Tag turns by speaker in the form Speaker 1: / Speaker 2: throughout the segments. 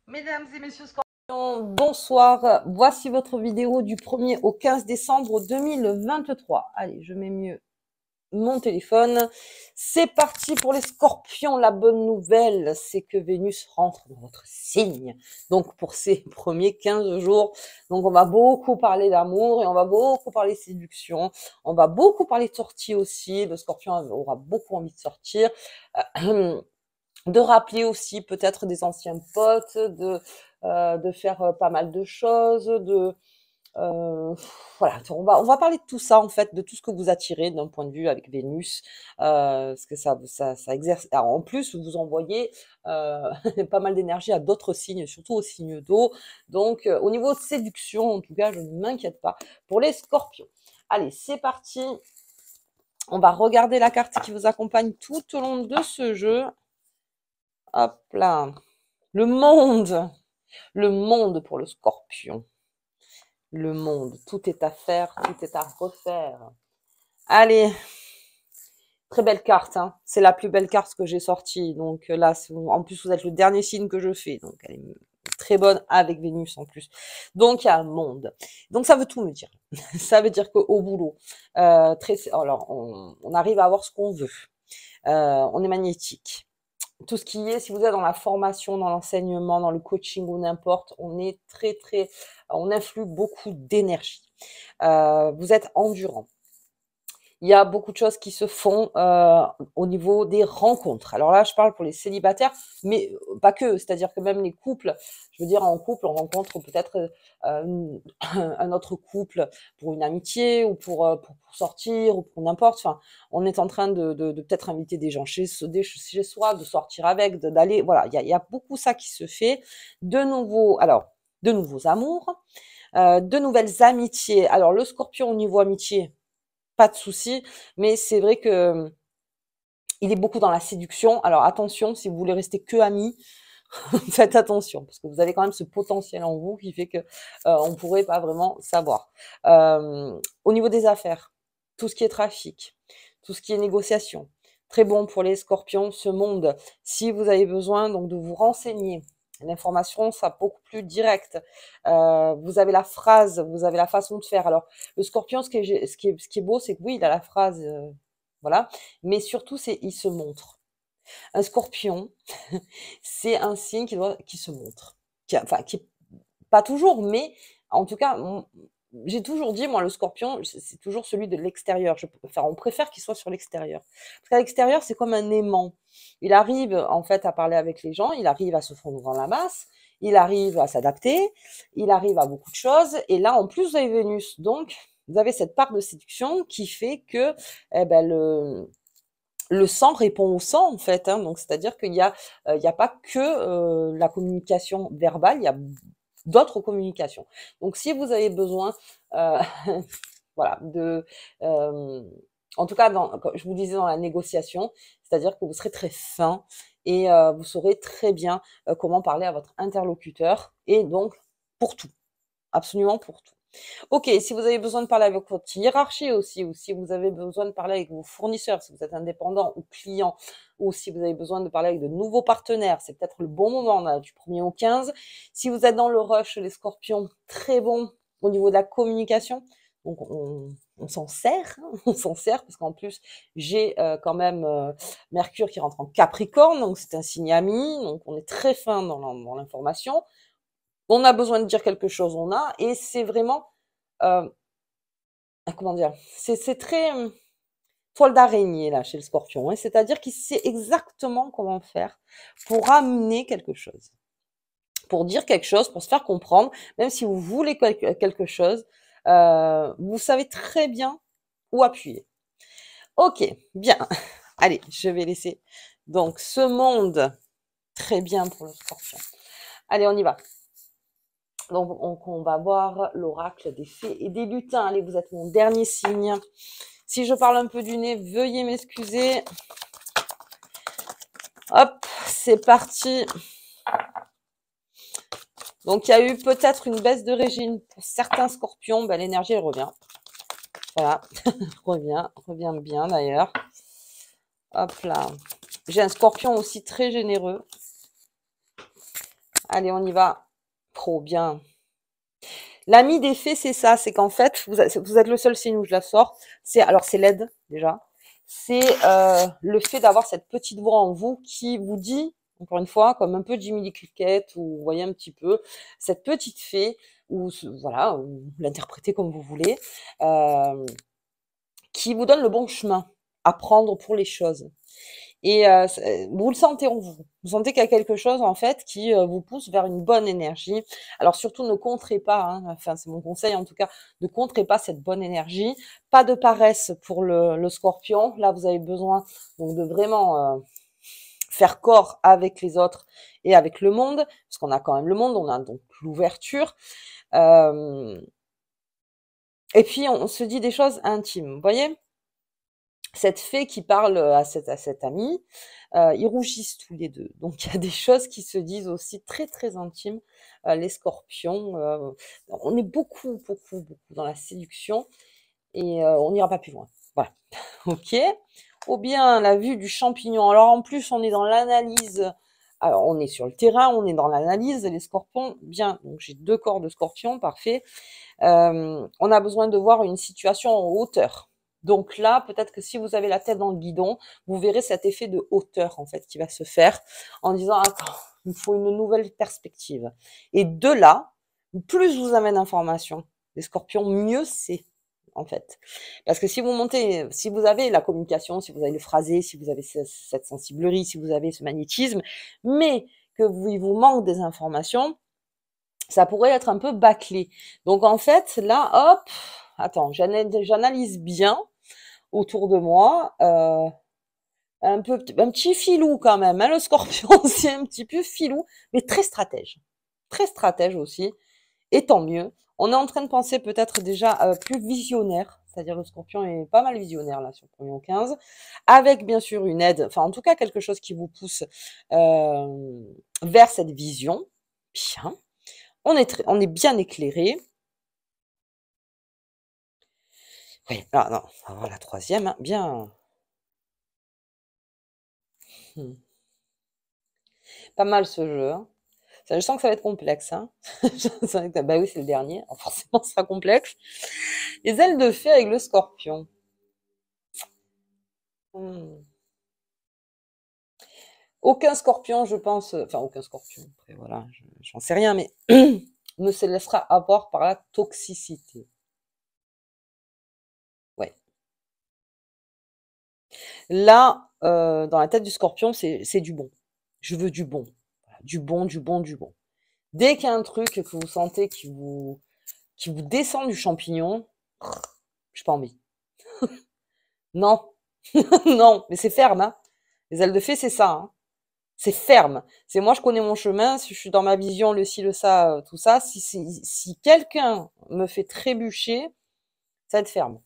Speaker 1: Mesdames et messieurs Scorpions, bonsoir. Voici votre vidéo du 1er au 15 décembre 2023. Allez, je mets mieux mon téléphone. C'est parti pour les Scorpions. La bonne nouvelle, c'est que Vénus rentre dans votre signe. Donc, pour ces premiers 15 jours, donc on va beaucoup parler d'amour et on va beaucoup parler séduction. On va beaucoup parler de sortie aussi. Le Scorpion aura beaucoup envie de sortir. De rappeler aussi peut-être des anciens potes, de faire pas mal de choses, voilà, on va parler de tout ça en fait, de tout ce que vous attirez d'un point de vue avec Vénus, parce que ça exerce. Alors, en plus, vous envoyez pas mal d'énergie à d'autres signes, surtout aux signes d'eau. Donc, au niveau de séduction, en tout cas, je ne m'inquiète pas pour les Scorpions. Allez, c'est parti. On va regarder la carte qui vous accompagne tout au long de ce jeu. Hop là. Le monde pour le Scorpion. Le monde, tout est à faire, tout est à refaire. Allez, très belle carte, hein. C'est la plus belle carte que j'ai sortie. Donc là, en plus, vous êtes le dernier signe que je fais. Donc elle est très bonne avec Vénus en plus. Donc il y a un monde. Donc ça veut tout me dire. Ça veut dire qu'au boulot, alors on arrive à avoir ce qu'on veut. On est magnétique. Tout ce qui est, si vous êtes dans la formation, dans l'enseignement, dans le coaching ou n'importe, on influe beaucoup d'énergie. Vous êtes endurant. Il y a beaucoup de choses qui se font au niveau des rencontres. Alors là, je parle pour les célibataires, mais pas que. C'est-à-dire que même les couples, je veux dire, en couple, on rencontre peut-être un autre couple pour une amitié ou pour sortir ou pour n'importe. Enfin, on est en train de peut-être inviter des gens chez soi, de sortir avec, d'aller. Voilà, il y a beaucoup ça qui se fait. De nouveaux amours, de nouvelles amitiés. Alors le Scorpion au niveau amitié, pas de souci, mais c'est vrai que il est beaucoup dans la séduction. Alors attention, si vous voulez rester que amis, faites attention, parce que vous avez quand même ce potentiel en vous qui fait que on pourrait pas vraiment savoir. Au niveau des affaires, tout ce qui est trafic, tout ce qui est négociation, très bon pour les Scorpions, ce monde. Si vous avez besoin donc de vous renseigner, l'information sera beaucoup plus directe. Vous avez la phrase, vous avez la façon de faire. Alors, le Scorpion, ce qui est beau, c'est que oui, il a la phrase, voilà, mais surtout, il se montre. Un Scorpion, c'est un signe qui se montre. Qui pas toujours, mais en tout cas, j'ai toujours dit, moi, le Scorpion, c'est toujours celui de l'extérieur. Enfin, on préfère qu'il soit sur l'extérieur. Parce qu'à l'extérieur, c'est comme un aimant. Il arrive, en fait, à parler avec les gens, il arrive à se fondre dans la masse, il arrive à s'adapter, il arrive à beaucoup de choses. Et là, en plus, vous avez Vénus. Donc, vous avez cette part de séduction qui fait que, eh ben, le sang répond au sang en fait, hein. Donc c'est-à-dire qu'il y a pas que la communication verbale, il y a d'autres communications. Donc si vous avez besoin, euh, voilà, en tout cas, comme je vous disais dans la négociation, c'est-à-dire que vous serez très fin et vous saurez très bien comment parler à votre interlocuteur et donc pour tout, absolument pour tout. Ok, si vous avez besoin de parler avec votre hiérarchie aussi, ou si vous avez besoin de parler avec vos fournisseurs, si vous êtes indépendant ou client, ou si vous avez besoin de parler avec de nouveaux partenaires, c'est peut-être le bon moment là, du 1er au 15. Si vous êtes dans le rush, les Scorpions, très bon au niveau de la communication. Donc on s'en sert, hein, on s'en sert parce qu'en plus j'ai quand même Mercure qui rentre en Capricorne, donc c'est un signe ami, donc on est très fin dans l'information. On a besoin de dire quelque chose, on a, et c'est vraiment, comment dire, c'est très toile d'araignée là chez le Scorpion, hein, c'est-à-dire qu'il sait exactement comment faire pour amener quelque chose, pour dire quelque chose, pour se faire comprendre, même si vous voulez quelque chose, vous savez très bien où appuyer. Ok, bien. Allez, je vais laisser donc ce monde très bien pour le Scorpion. Allez, on y va. Donc, on va voir l'oracle des fées et des lutins. Allez, vous êtes mon dernier signe. Si je parle un peu du nez, veuillez m'excuser. Hop, c'est parti. Donc, il y a eu peut-être une baisse de régime pour certains Scorpions. Ben, l'énergie, elle revient. Voilà, revient bien d'ailleurs. Hop là. J'ai un Scorpion aussi très généreux. Allez, on y va. Trop bien. L'ami des fées, c'est ça, c'est qu'en fait, vous êtes le seul signe où je la sors. Alors c'est l'aide déjà. C'est le fait d'avoir cette petite voix en vous qui vous dit, encore une fois, comme un peu Jimmy Lee Cricket, ou vous voyez un petit peu, cette petite fée, ou voilà, ou l'interpréter comme vous voulez, euh, qui vous donne le bon chemin à prendre pour les choses. Et vous le sentez en vous. Vous sentez qu'il y a quelque chose en fait qui vous pousse vers une bonne énergie. Alors surtout ne contrez pas, hein, enfin c'est mon conseil en tout cas, ne contrez pas cette bonne énergie. Pas de paresse pour le Scorpion. Là vous avez besoin donc de vraiment faire corps avec les autres et avec le monde, parce qu'on a quand même le monde, on a donc l'ouverture. Euh, et puis on se dit des choses intimes. Vous voyez? Cette fée qui parle à cet ami, ils rougissent tous les deux. Donc il y a des choses qui se disent aussi très, très intimes, les scorpions. On est beaucoup, beaucoup, beaucoup dans la séduction et on n'ira pas plus loin. Voilà. OK. Ou bien la vue du champignon. Alors en plus, on est dans l'analyse. Alors, on est sur le terrain, on est dans l'analyse. Les scorpions, bien. Donc j'ai 2 corps de scorpion, parfait. On a besoin de voir une situation en hauteur. Donc là, peut-être que si vous avez la tête dans le guidon, vous verrez cet effet de hauteur en fait qui va se faire en disant attends, il me faut une nouvelle perspective. Et de là, plus je vous amène d'informations, les scorpions, mieux c'est en fait. Parce que si vous montez, si vous avez la communication, si vous avez le phrasé, si vous avez cette sensiblerie, si vous avez ce magnétisme, mais que il vous manque des informations, ça pourrait être un peu bâclé. Donc en fait, là, hop, attends, j'analyse bien autour de moi, un petit filou quand même, hein, le scorpion, c'est un petit peu filou, mais très stratège aussi, et tant mieux. On est en train de penser peut-être déjà plus visionnaire, c'est-à-dire le scorpion est pas mal visionnaire là sur le premier 15, avec bien sûr une aide, enfin en tout cas quelque chose qui vous pousse vers cette vision. Bien. On est bien éclairé. Oui, ah non, on va voir la troisième, hein, bien. Hmm. Pas mal ce jeu, hein. Je sens que ça va être complexe, hein. Bah oui, c'est le dernier, alors forcément, ce sera complexe. Les ailes de fée avec le scorpion. Hmm. Aucun scorpion, je pense, enfin aucun scorpion, après voilà, j'en sais rien, mais ne se laissera avoir par la toxicité. Ouais. Là, dans la tête du scorpion, c'est du bon. Je veux du bon. Voilà, du bon, du bon, du bon. Dès qu'il y a un truc que vous sentez qui vous descend du champignon, j'ai pas envie. Non, non, mais c'est ferme, hein. Les ailes de fée, c'est ça, hein. C'est ferme. C'est moi, je connais mon chemin, si je suis dans ma vision, le ci, le ça, tout ça. Si quelqu'un me fait trébucher, ça va être ferme.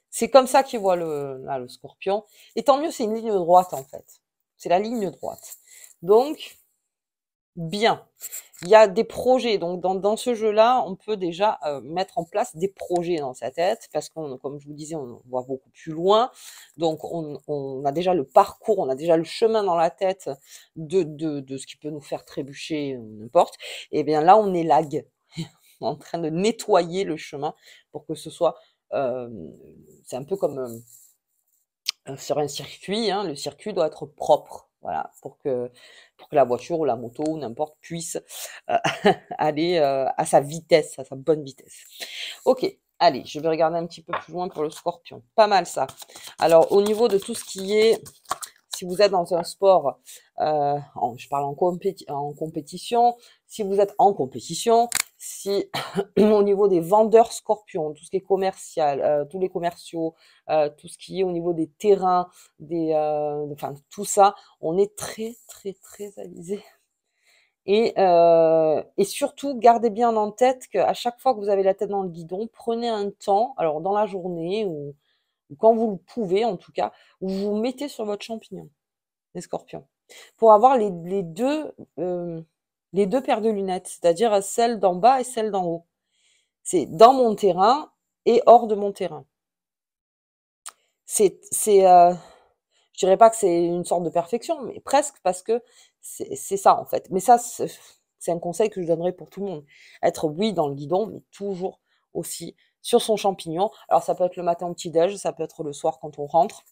Speaker 1: C'est comme ça qu'il voit là, le scorpion. Et tant mieux, c'est une ligne droite, en fait. C'est la ligne droite. Donc, bien. Il y a des projets. Donc, dans ce jeu-là, on peut déjà mettre en place des projets dans sa tête parce qu'on, comme je vous disais, on voit beaucoup plus loin. Donc, on a déjà le parcours, on a déjà le chemin dans la tête de ce qui peut nous faire trébucher, n'importe. Et bien là, on est lag, en train de nettoyer le chemin pour que ce soit... euh, c'est un peu comme sur un circuit, hein, le circuit doit être propre. Voilà, pour que la voiture ou la moto ou n'importe puisse euh, aller à sa vitesse, à sa bonne vitesse. Ok, allez, je vais regarder un petit peu plus loin pour le scorpion. Pas mal ça. Alors, au niveau de tout ce qui est, si vous êtes dans un sport, je parle en compétition, si vous êtes en compétition, si au niveau des vendeurs scorpions, tout ce qui est commercial, tous les commerciaux, tout ce qui est au niveau des terrains, enfin tout ça, on est très très très avisé. Et surtout, gardez bien en tête qu'à chaque fois que vous avez la tête dans le guidon, prenez un temps, alors dans la journée ou quand vous le pouvez en tout cas, où vous vous mettez sur votre champignon, les scorpions, pour avoir les deux paires de lunettes, c'est-à-dire celle d'en bas et celle d'en haut. C'est dans mon terrain et hors de mon terrain. C'est, je dirais pas que c'est une sorte de perfection, mais presque parce que C'est ça, en fait. Mais ça, c'est un conseil que je donnerais pour tout le monde. Être, oui, dans le guidon, mais toujours aussi sur son champignon. Alors, ça peut être le matin au petit-déj, ça peut être le soir quand on rentre.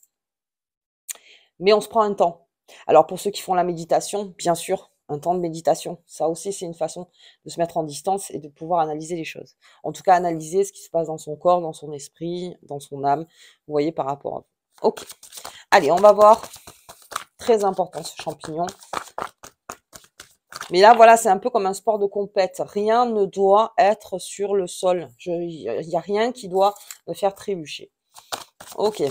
Speaker 1: Mais on se prend un temps. Alors, pour ceux qui font la méditation, bien sûr, un temps de méditation. Ça aussi, c'est une façon de se mettre en distance et de pouvoir analyser les choses. En tout cas, analyser ce qui se passe dans son corps, dans son esprit, dans son âme. Vous voyez, par rapport à vous. Ok. Allez, on va voir. Très important, ce champignon. Mais là, voilà, c'est un peu comme un sport de compète. Rien ne doit être sur le sol. Il n'y a rien qui doit me faire trébucher. Ok.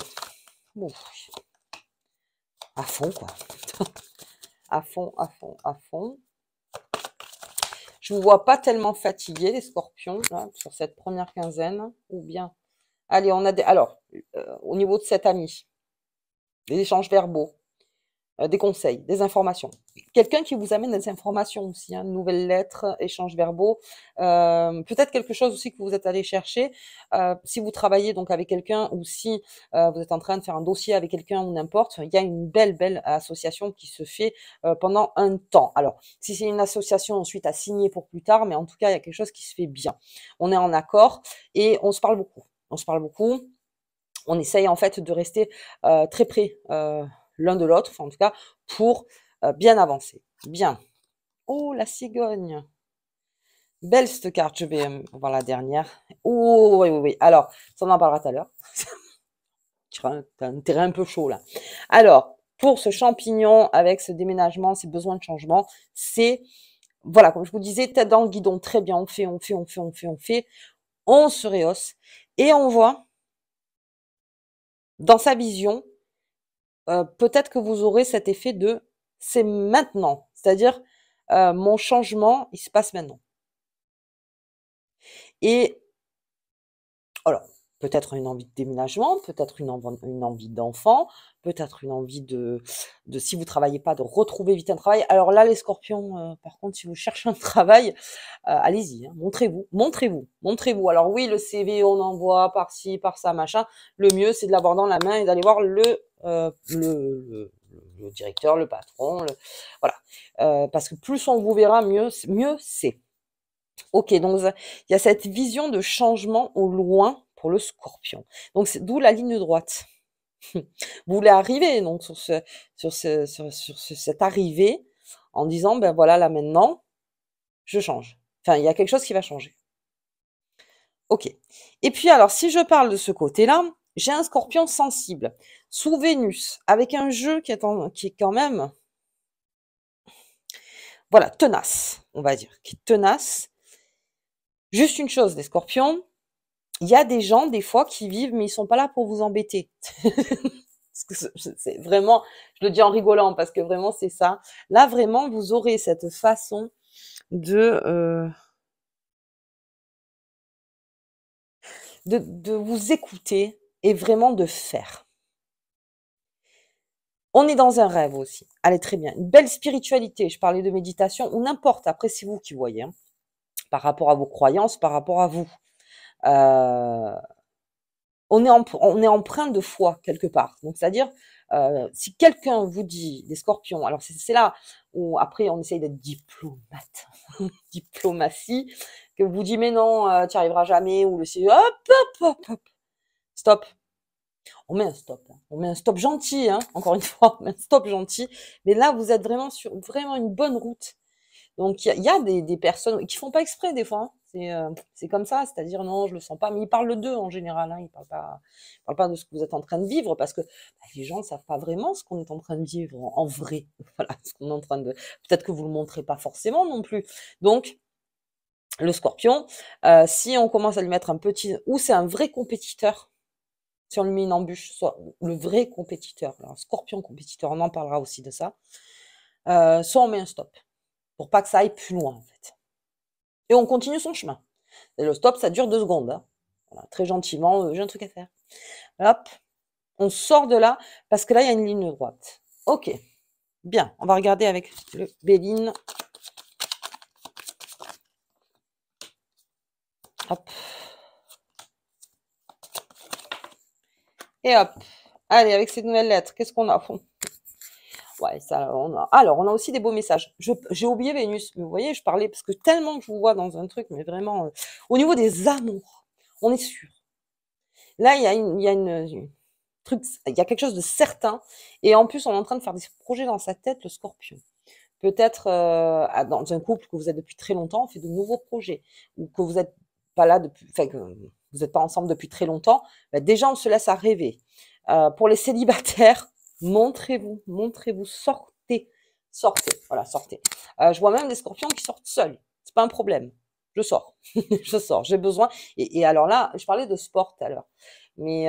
Speaker 1: Bon. À fond, quoi. À fond, à fond, à fond. Je vous vois pas tellement fatigués, les scorpions, là, sur cette première quinzaine. Ou bien... Allez, on a des... Alors, au niveau de cet ami, des échanges verbaux. Des conseils, des informations. Quelqu'un qui vous amène des informations aussi, hein, nouvelles lettres, échanges verbaux, peut-être quelque chose aussi que vous êtes allé chercher. Si vous travaillez donc avec quelqu'un ou si vous êtes en train de faire un dossier avec quelqu'un ou n'importe, il y a une belle association qui se fait pendant un temps. Alors, si c'est une association ensuite à signer pour plus tard, mais en tout cas, il y a quelque chose qui se fait bien. On est en accord et on se parle beaucoup. On se parle beaucoup. On essaye en fait de rester très près l'un de l'autre, enfin en tout cas, pour bien avancer. Bien. Oh, la cigogne. Belle cette carte, je vais voir la dernière. Oh, oui, oui, oui. Alors, ça on en parlera tout à l'heure. Tu as un terrain un peu chaud là. Alors, pour ce champignon, avec ce déménagement, ces besoins de changement, c'est, voilà, comme je vous disais, tête dans le guidon, très bien, on fait, on se rehausse, et on voit, dans sa vision, peut-être que vous aurez cet effet de c'est maintenant, c'est-à-dire mon changement, il se passe maintenant. Et alors, peut-être une envie de déménagement, peut-être une envie d'enfant, peut-être une envie de si vous travaillez pas, de retrouver vite un travail. Alors là, les scorpions, par contre, si vous cherchez un travail, allez-y, hein, montrez-vous, montrez-vous, montrez-vous. Alors oui, le CV, on envoie par-ci, par-ça, machin. Le mieux, c'est de l'avoir dans la main et d'aller voir le directeur, le patron, voilà. Parce que plus on vous verra, mieux c'est. Ok, donc il y a cette vision de changement au loin pour le scorpion. Donc c'est d'où la ligne droite. Vous voulez arriver donc sur cette arrivée en disant ben voilà là maintenant je change. Enfin il y a quelque chose qui va changer. Ok. Et puis alors si je parle de ce côté-là, j'ai un scorpion sensible sous Vénus avec un jeu qui est quand même voilà tenace, on va dire, qui est tenace. Juste une chose, les scorpions, il y a des gens, des fois, qui vivent, mais ils sont pas là pour vous embêter. C'est vraiment, je le dis en rigolant, parce que vraiment, c'est ça. Là, vraiment, vous aurez cette façon de, de vous écouter et vraiment de faire. On est dans un rêve aussi. Allez, très bien. Une belle spiritualité. Je parlais de méditation ou n'importe. Après, c'est vous qui voyez. Hein. Par rapport à vos croyances, par rapport à vous. Euh, on est empreint de foi quelque part. Donc, c'est-à-dire, si quelqu'un vous dit, des scorpions, alors c'est là où après on essaye d'être diplomate, diplomatie, que vous dit mais non, tu n'y arriveras jamais, ou le hop, hop, stop. On met un stop, hein. On met un stop gentil, hein, encore une fois, on met un stop gentil. Mais là, vous êtes vraiment sur vraiment une bonne route. Donc il y a des personnes qui font pas exprès des fois, hein. C'est comme ça, c'est-à-dire non, je le sens pas, mais ils parlent d'eux en général, hein, ils parlent pas de ce que vous êtes en train de vivre parce que bah, les gens ne savent pas vraiment ce qu'on est en train de vivre en vrai. Voilà, ce qu'on est en train de peut-être que vous le montrez pas forcément non plus. Donc le scorpion, si on commence à lui mettre un petit ou c'est un vrai compétiteur, si on lui met une embûche, soit le vrai compétiteur, alors scorpion compétiteur, on en parlera aussi de ça, soit on met un stop pour pas que ça aille plus loin en fait. Et on continue son chemin. Et le stop, ça dure 2 secondes. Hein. Voilà, très gentiment, j'ai un truc à faire. Hop, on sort de là, parce que là, il y a une ligne droite. Ok, bien, on va regarder avec le Béline. Hop. Et hop. Allez, avec ces nouvelles lettres, qu'est-ce qu'on a? Ouais, ça, alors, on a aussi des beaux messages. J'ai oublié Vénus, mais vous voyez, je parlais parce que tellement que je vous vois dans un truc, mais vraiment, au niveau des amours, on est sûr. Là, il y a quelque chose de certain, et en plus, on est en train de faire des projets dans sa tête, le Scorpion. Peut-être dans un couple que vous êtes depuis très longtemps, on fait de nouveaux projets, ou que vous êtes pas là depuis, enfin que vous n'êtes pas ensemble depuis très longtemps. Bah, déjà, on se laisse à rêver. Pour les célibataires, montrez-vous, montrez-vous, sortez, sortez, voilà, sortez. Je vois même des scorpions qui sortent seuls. C'est pas un problème. Je sors, je sors. J'ai besoin. Et alors là, je parlais de sport tout à l'heure, mais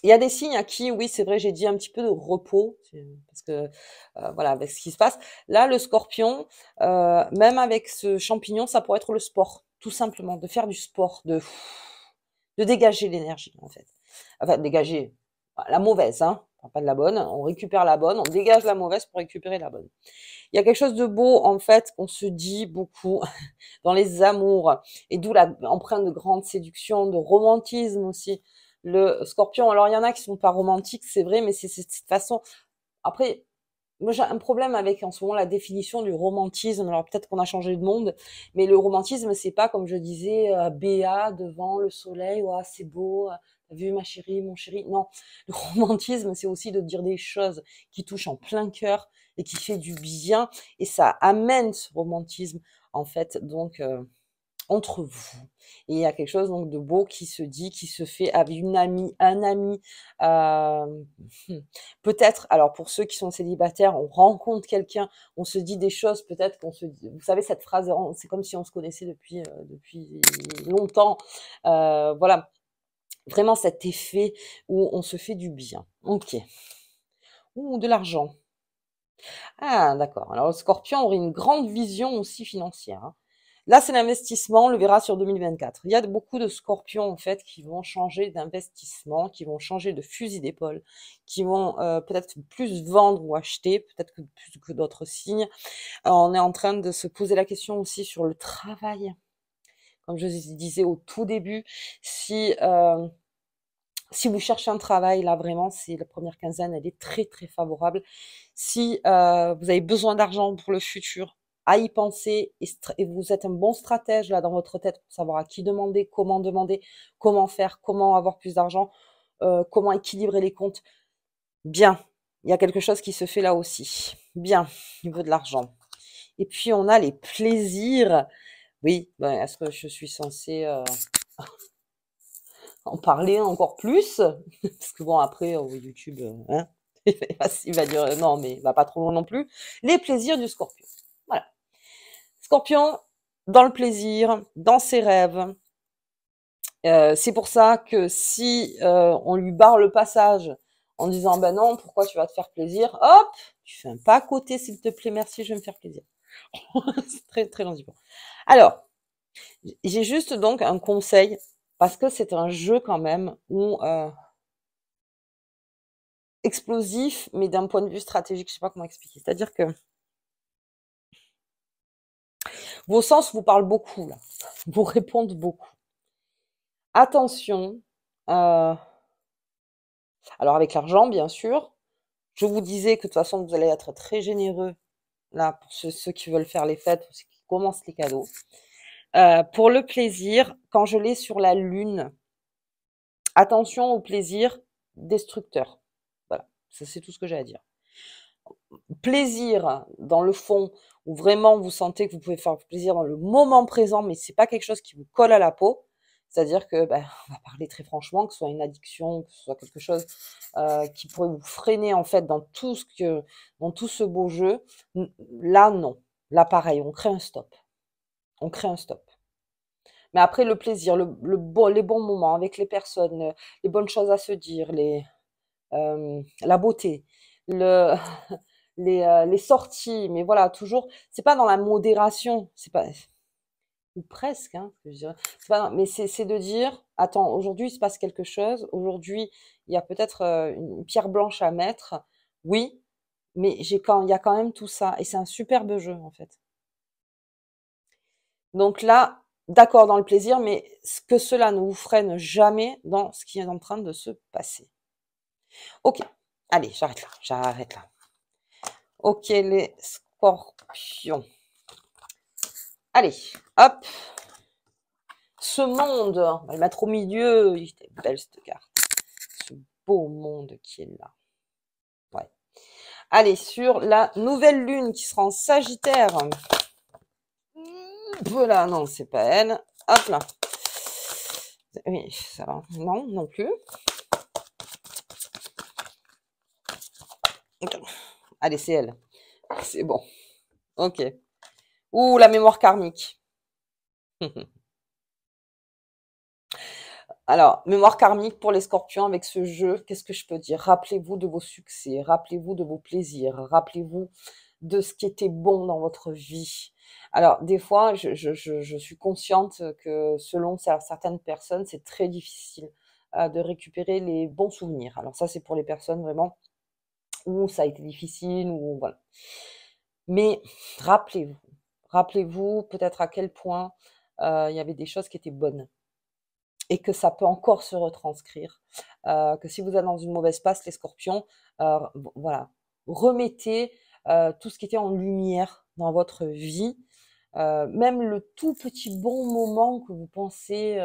Speaker 1: il y a des signes à qui, oui, c'est vrai, j'ai dit un petit peu de repos, parce que voilà, avec ce qui se passe. Là, le scorpion, même avec ce champignon, ça pourrait être le sport, tout simplement, de faire du sport, de dégager l'énergie, en fait. Enfin, dégager la mauvaise, hein, pas de la bonne. On récupère la bonne, on dégage la mauvaise pour récupérer la bonne. Il y a quelque chose de beau, en fait, qu'on se dit beaucoup dans les amours, et d'où l'empreinte de grande séduction, de romantisme aussi. Le scorpion, alors il y en a qui sont pas romantiques, c'est vrai, mais c'est cette façon. Après, moi j'ai un problème avec en ce moment la définition du romantisme. Alors peut-être qu'on a changé de monde, mais le romantisme, c'est pas comme je disais, béat devant le soleil, ouah, c'est beau, t'as vu ma chérie, mon chéri. Non, le romantisme, c'est aussi de dire des choses qui touchent en plein cœur et qui fait du bien, et ça amène ce romantisme, en fait, donc entre vous. Et il y a quelque chose donc de beau qui se dit, qui se fait avec une amie, un ami. Euh, peut-être, alors pour ceux qui sont célibataires, on rencontre quelqu'un, on se dit des choses, peut-être qu'on se dit, vous savez cette phrase, c'est comme si on se connaissait depuis longtemps. Voilà, vraiment cet effet où on se fait du bien. Ok. Ou de l'argent. Ah, d'accord. Alors, le scorpion aurait une grande vision aussi financière, hein. Là, c'est l'investissement, on le verra sur 2024. Il y a beaucoup de scorpions, en fait, qui vont changer d'investissement, qui vont changer de fusil d'épaule, qui vont peut-être plus vendre ou acheter, peut-être que plus que d'autres signes. On est en train de se poser la question aussi sur le travail. Comme je disais au tout début, si vous cherchez un travail, là vraiment, c'est la première quinzaine, elle est très très favorable. Si vous avez besoin d'argent pour le futur, à y penser, et vous êtes un bon stratège là dans votre tête pour savoir à qui demander, comment faire, comment avoir plus d'argent, comment équilibrer les comptes. Bien, il y a quelque chose qui se fait là aussi. Bien, au niveau de l'argent. Et puis on a les plaisirs. Oui, ben, est-ce que je suis censée en parler encore plus? Parce que bon, après, YouTube, hein, il va dire non, mais il va pas trop loin non plus. Les plaisirs du scorpion. Voilà. Scorpion, dans le plaisir, dans ses rêves. C'est pour ça que si on lui barre le passage en disant ben non, pourquoi tu vas te faire plaisir, hop, tu fais un pas à côté, s'il te plaît, merci, je vais me faire plaisir. C'est très très gentil. Alors, j'ai juste donc un conseil, parce que c'est un jeu quand même où explosif, mais d'un point de vue stratégique, je sais pas comment expliquer. C'est-à-dire que vos sens vous parlent beaucoup là, vous répondent beaucoup. Attention, alors avec l'argent bien sûr. Je vous disais que de toute façon vous allez être très généreux là pour ceux qui veulent faire les fêtes, ceux qui commencent les cadeaux. Pour le plaisir, quand je l'ai sur la lune, attention au plaisir destructeur. Voilà, ça c'est tout ce que j'ai à dire. Plaisir dans le fond, où vraiment vous sentez que vous pouvez faire plaisir dans le moment présent, mais c'est pas quelque chose qui vous colle à la peau. C'est-à-dire que, ben, on va parler très franchement, que ce soit une addiction, que ce soit quelque chose qui pourrait vous freiner en fait dans tout ce beau jeu. Là, non. Là, pareil, on crée un stop. On crée un stop. Mais après, le plaisir, les bons moments avec les personnes, les bonnes choses à se dire, la beauté, le, les sorties, mais voilà, toujours, c'est pas dans la modération, c'est pas, ou presque, hein, je dirais. Mais c'est de dire, attends, aujourd'hui il se passe quelque chose, aujourd'hui il y a peut-être une pierre blanche à mettre, oui, mais il y a quand même tout ça, et c'est un superbe jeu en fait. Donc là, d'accord dans le plaisir, mais que cela ne vous freine jamais dans ce qui est en train de se passer. Ok. Allez, j'arrête là, j'arrête là. Ok, les scorpions. Allez, hop. Ce monde, on va le mettre au milieu. Il était belle cette carte. Ce beau monde qui est là. Ouais. Allez, sur la nouvelle lune qui sera en Sagittaire. Voilà, non, c'est pas elle. Hop là. Oui, ça va. Non, non plus. Allez, c'est elle. C'est bon. Ok. Ouh, la mémoire karmique. Alors, mémoire karmique pour les scorpions avec ce jeu, qu'est-ce que je peux dire? Rappelez-vous de vos succès, rappelez-vous de vos plaisirs, rappelez-vous de ce qui était bon dans votre vie. Alors, des fois, je suis consciente que selon certaines personnes, c'est très difficile de récupérer les bons souvenirs. Alors ça, c'est pour les personnes vraiment où ça a été difficile, ou voilà. Mais rappelez-vous, rappelez-vous peut-être à quel point il y avait des choses qui étaient bonnes et que ça peut encore se retranscrire. Que si vous êtes dans une mauvaise passe, les scorpions, voilà, remettez tout ce qui était en lumière dans votre vie, même le tout petit bon moment que vous pensez,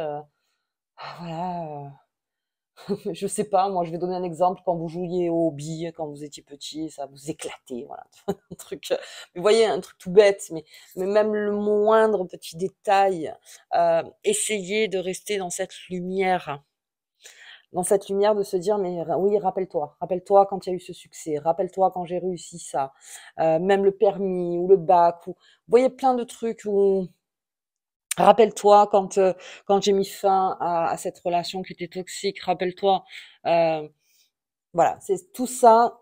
Speaker 1: voilà, je sais pas, moi je vais donner un exemple, quand vous jouiez aux billes, quand vous étiez petit, ça vous éclatait, voilà, un truc, vous voyez, un truc tout bête, mais même le moindre petit détail, essayez de rester dans cette lumière de se dire, mais oui, rappelle-toi quand il y a eu ce succès, rappelle-toi quand j'ai réussi ça, même le permis ou le bac, ou, vous voyez, plein de trucs où, rappelle-toi quand j'ai mis fin à cette relation qui était toxique, rappelle-toi, voilà, c'est tout ça.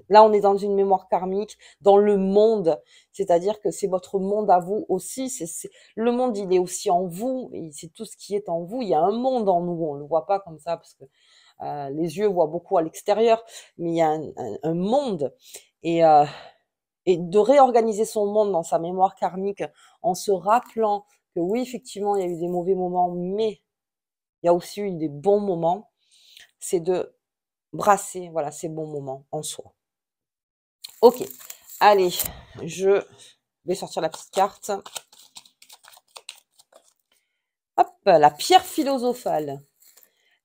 Speaker 1: Là, on est dans une mémoire karmique, dans le monde, c'est-à-dire que c'est votre monde à vous aussi. Le monde, il est aussi en vous, c'est tout ce qui est en vous. Il y a un monde en nous, on le voit pas comme ça parce que les yeux voient beaucoup à l'extérieur, mais il y a un monde. Et, euh, et de réorganiser son monde dans sa mémoire karmique en se rappelant que oui, effectivement, il y a eu des mauvais moments, mais il y a aussi eu des bons moments, c'est de brasser, voilà, ces bons moments en soi. Ok, allez, je vais sortir la petite carte. Hop, la pierre philosophale.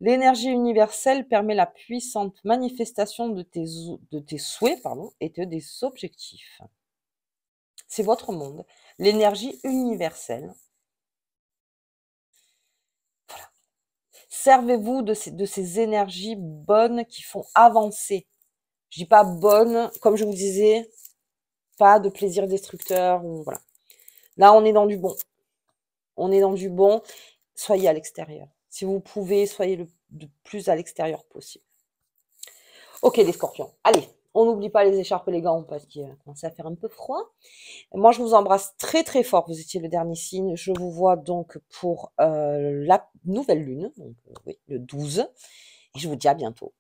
Speaker 1: L'énergie universelle permet la puissante manifestation de tes souhaits, et de tes objectifs. C'est votre monde. L'énergie universelle. Voilà. Servez-vous de ces énergies bonnes qui font avancer. Je dis pas bonnes, comme je vous disais, pas de plaisir destructeur. Voilà. Là, on est dans du bon. On est dans du bon. Soyez à l'extérieur. Si vous pouvez, soyez le plus à l'extérieur possible. Ok, les scorpions. Allez, on n'oublie pas les écharpes et les gants parce qu'il commence à faire un peu froid. Moi, je vous embrasse très très fort. Vous étiez le dernier signe. Je vous vois donc pour la nouvelle lune, donc, oui, le 12. Et je vous dis à bientôt.